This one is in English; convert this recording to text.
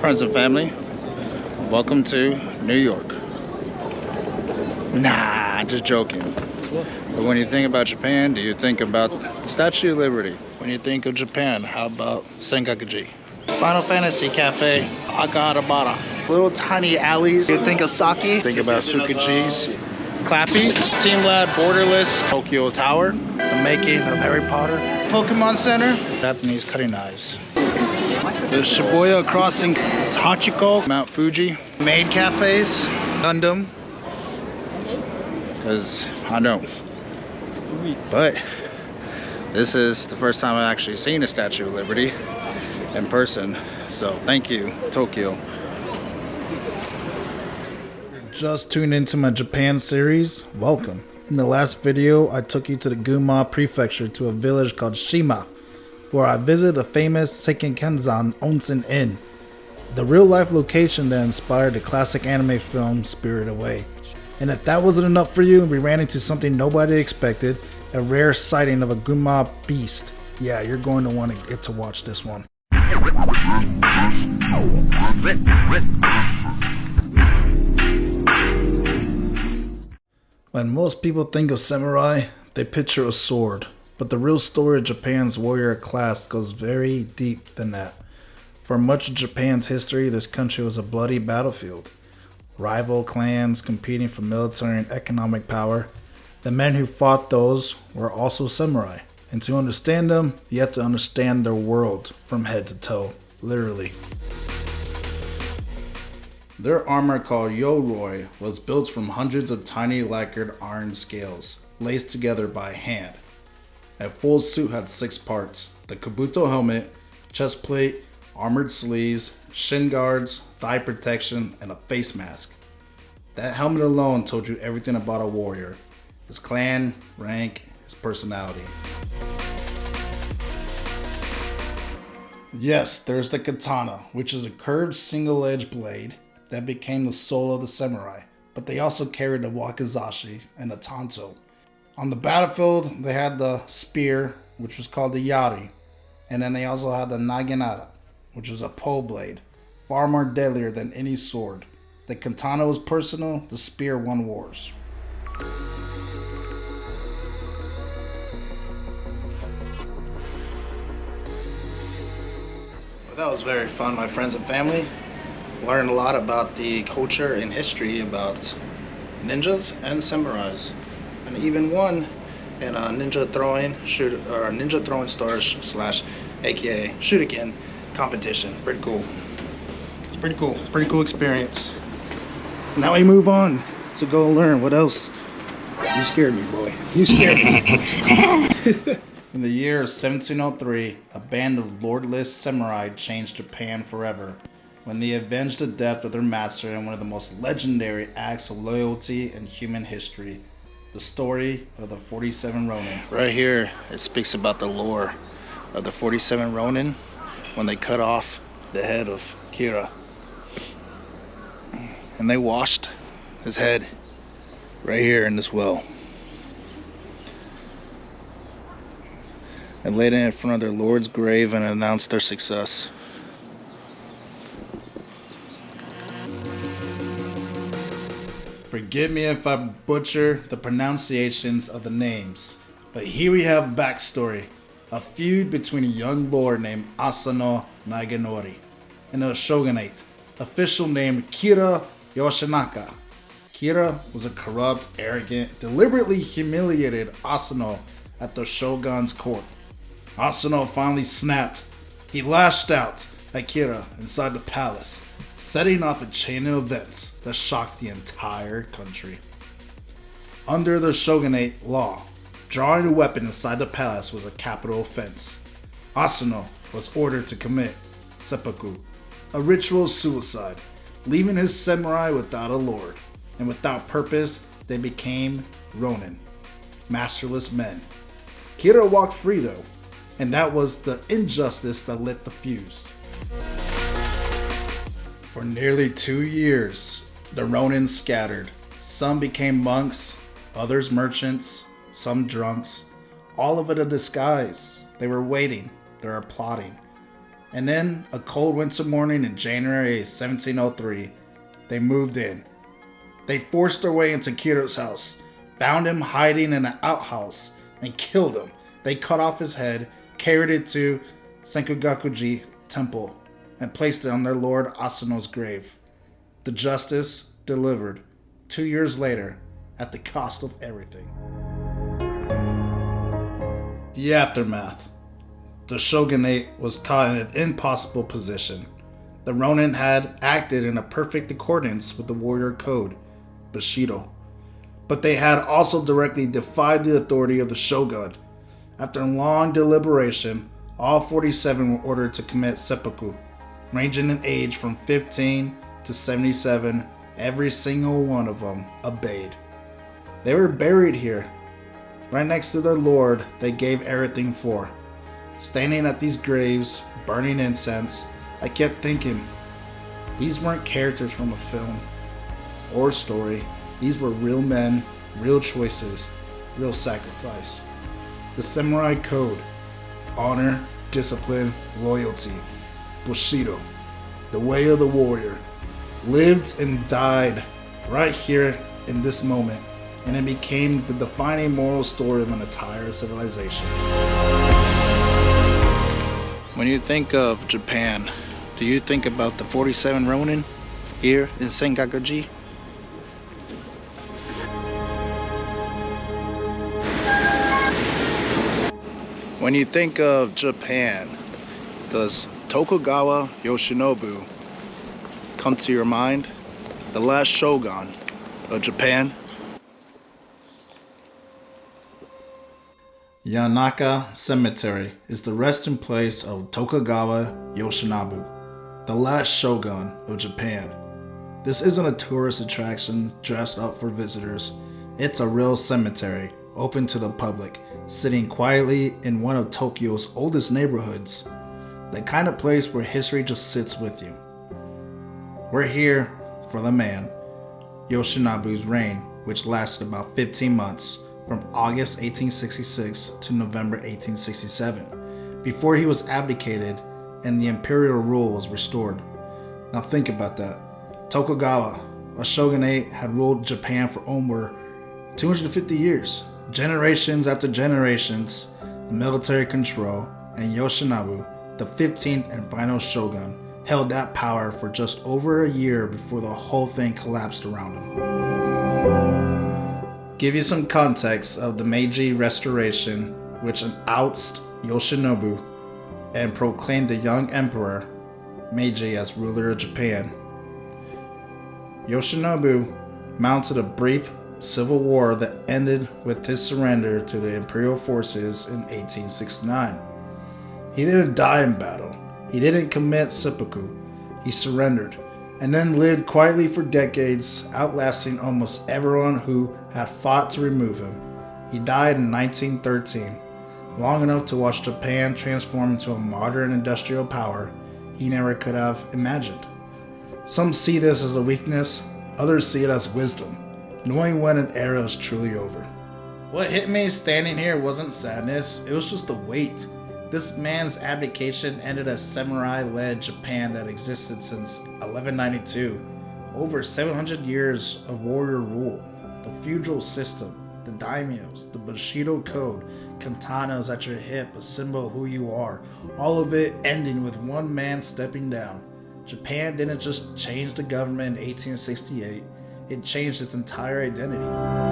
Friends and family, welcome to New York. Nah, just joking. But when you think about Japan, do you think about the Statue of Liberty? When you think of Japan, how about Sengakuji? Final Fantasy Cafe, Akahabara. Little tiny alleys. You think of sake, think about Tsukuchi's. Clappy, Team Lab, Borderless, Tokyo Tower, the making of Harry Potter, Pokemon Center, Japanese cutting knives. The Shibuya Crossing, Hachiko, Mount Fuji, Maid Cafes, Gundam, because I know. But this is the first time I've actually seen a Statue of Liberty in person, so thank you, Tokyo. Just tuned into my Japan series, welcome. In the last video, I took you to the Gunma Prefecture to a village called Shima, where I visited a famous Seikenzan Onsen Inn, the real-life location that inspired the classic anime film Spirited Away. And if that wasn't enough for you, we ran into something nobody expected, a rare sighting of a Gunma beast. Yeah, you're going to want to get to watch this one. When most people think of samurai, they picture a sword. But the real story of Japan's warrior class goes very deep than that. For much of Japan's history, this country was a bloody battlefield. Rival clans competing for military and economic power. The men who fought those were also samurai. And to understand them, you have to understand their world from head to toe, literally. Their armor, called yoroi, was built from hundreds of tiny lacquered iron scales, laced together by hand. A full suit had 6 parts: the kabuto helmet, chest plate, armored sleeves, shin guards, thigh protection, and a face mask. That helmet alone told you everything about a warrior: his clan, rank, his personality. Yes, there's the katana, which is a curved single-edged blade that became the soul of the samurai, but they also carried the wakizashi and the tanto. On the battlefield, they had the spear, which was called the yari, and then they also had the naginata, which was a pole blade, far more deadlier than any sword. The katana was personal, the spear won wars. Well, that was very fun, my friends and family. Learned a lot about the culture and history about ninjas and samurais, and even won in a ninja throwing stars / aka shuriken competition. Pretty cool. It's pretty cool experience. Now we move on to go learn what else. You scared me, boy. You scared me. In the year of 1703, a band of lordless samurai changed Japan forever when they avenged the death of their master in one of the most legendary acts of loyalty in human history. The story of the 47 Ronin. Right here, it speaks about the lore of the 47 Ronin when they cut off the head of Kira. And they washed his head right here in this well. And laid it in front of their lord's grave and announced their success. Forgive me if I butcher the pronunciations of the names, but here we have backstory. A feud between a young lord named Asano Naganori and a shogunate, official named Kira Yoshinaka. Kira was a corrupt, arrogant, deliberately humiliated Asano at the shogun's court. Asano finally snapped. He lashed out at Kira inside the palace, setting off a chain of events that shocked the entire country. Under the shogunate law, drawing a weapon inside the palace was a capital offense. Asano was ordered to commit seppuku, a ritual suicide, leaving his samurai without a lord, and without purpose. They became Ronin, masterless men. Kira walked free though, and that was the injustice that lit the fuse. For nearly 2 years, the Ronin scattered. Some became monks, others merchants, some drunks. All of it a disguise. They were waiting, they were plotting. And then, a cold winter morning in January 1703, they moved in. They forced their way into Kiro's house, found him hiding in an outhouse, and killed him. They cut off his head, carried it to Sengakuji Temple, and placed it on their lord Asano's grave. The justice delivered 2 years later at the cost of everything. The aftermath. The shogunate was caught in an impossible position. The Ronin had acted in a perfect accordance with the warrior code, Bushido, but they had also directly defied the authority of the shogun. After long deliberation, all 47 were ordered to commit seppuku, ranging in age from 15 to 77. Every single one of them obeyed. They were buried here, right next to their lord they gave everything for. Standing at these graves, burning incense, I kept thinking, these weren't characters from a film or story. These were real men, real choices, real sacrifice. The samurai code: honor, discipline, loyalty. Bushido, the way of the warrior, lived and died right here in this moment, and it became the defining moral story of an entire civilization. When you think of Japan, do you think about the 47 Ronin here in Sengakuji? When you think of Japan, does Tokugawa Yoshinobu come to your mind? The last shogun of Japan? Yanaka Cemetery is the resting place of Tokugawa Yoshinobu, the last shogun of Japan. This isn't a tourist attraction dressed up for visitors. It's a real cemetery, open to the public, sitting quietly in one of Tokyo's oldest neighborhoods. The kind of place where history just sits with you. We're here for the man, Yoshinobu's reign, which lasted about 15 months, from August 1866 to November 1867, before he was abdicated and the imperial rule was restored. Now think about that. Tokugawa, a shogunate, had ruled Japan for over 250 years. Generations after generations, the military control, and Yoshinobu, the 15th and final shogun, held that power for just over a year before the whole thing collapsed around him. Give you some context of the Meiji Restoration, which ousted Yoshinobu and proclaimed the young emperor Meiji as ruler of Japan. Yoshinobu mounted a brief civil war that ended with his surrender to the imperial forces in 1869. He didn't die in battle. He didn't commit seppuku. He surrendered, and then lived quietly for decades, outlasting almost everyone who had fought to remove him. He died in 1913, long enough to watch Japan transform into a modern industrial power he never could have imagined. Some see this as a weakness, others see it as wisdom, knowing when an era is truly over. What hit me standing here wasn't sadness, it was just the weight. This man's abdication ended a samurai-led Japan that existed since 1192. Over 700 years of warrior rule, the feudal system, the daimyos, the Bushido code, katanas at your hip, a symbol of who you are, all of it ending with one man stepping down. Japan didn't just change the government in 1868, it changed its entire identity.